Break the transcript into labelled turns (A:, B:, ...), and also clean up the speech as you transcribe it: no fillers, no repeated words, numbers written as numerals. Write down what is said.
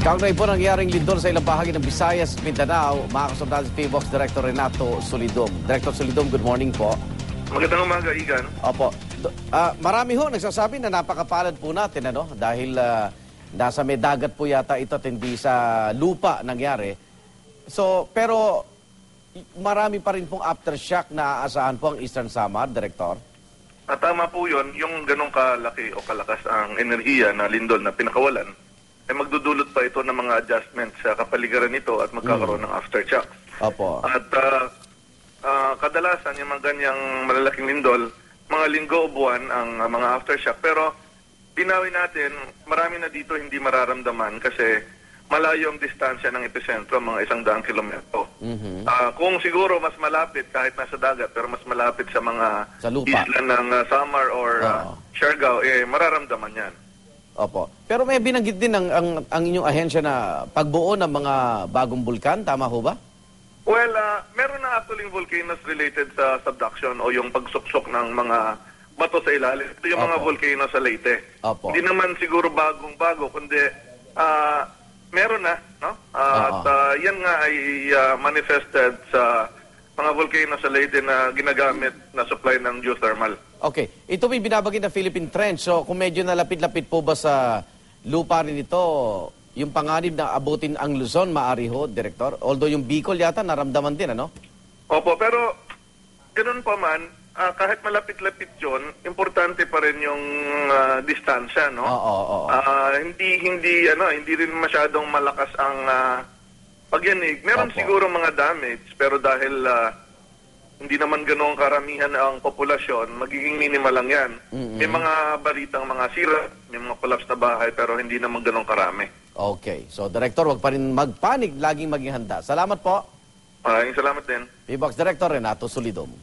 A: Kaugnay po nangyaring lindol sa ilang bahagi ng Visayas, Mindanao, makakasundalo si PBOX Director Renato Solidum. Director Solidum, good morning po.
B: Magandang umaga, Igan.
A: Opo. Marami ho nagsasabi na napakapalad po natin, ano? Dahil nasa may dagat po yata ito at hindi sa lupa nangyari. Pero marami pa rin pong aftershock na aasahan po ang Eastern Samar, Director.
B: Tama po yun, yung ganong kalaki o kalakas ang enerhiya na lindol na pinakawalan, ay magdudulot pa ito ng mga adjustments sa kapaligiran nito at magkakaroon ng aftershock.
A: Opo.
B: At kadalasan yung mga ganyang malalaking lindol, mga linggo o buwan ang mga aftershock. Pero dinawin natin, marami na dito hindi mararamdaman kasi malayo ang distansya ng epicentro, mga 100 kilometro. Kung siguro mas malapit kahit nasa dagat, pero mas malapit sa mga isla ng Samar or Siargao, mararamdaman yan.
A: Opo. Pero may binanggit din ang inyong ahensya na pagbuo ng mga bagong bulkan, tama ho ba?
B: Well, meron na actually volcanoes related sa subduction o yung pagsuksok ng mga bato sa ilalim. Ito yung mga volcanoes sa Leyte.
A: Opo.
B: Hindi naman siguro bagong-bago, kundi meron na, no? At yan nga ay manifested sa mga volcanoes sa Leyte na ginagamit na supply ng geothermal.
A: Okay. Ito may binabagin na Philippine Trench. So kung medyo nalapit-lapit po ba sa lupa rin ito, yung panganib na abutin ang Luzon, maari ho, Director? Although yung Bicol yata naramdaman din, ano?
B: Opo, pero ganun pa man, kahit malapit-lapit yun, importante pa rin yung distansya, no? Hindi rin masyadong malakas ang pagyanig. Meron siguro mga damage, pero dahil hindi naman ganoong karamihan ang populasyon, magiging minimal lang yan. May mga balitang mga sira, may mga collapse na bahay, pero hindi naman ganoong karami.
A: Okay. So, Director, wag pa rin magpanik, laging maging handa. Salamat po.
B: Maraming salamat din.
A: PBOX Director Renato Solidum.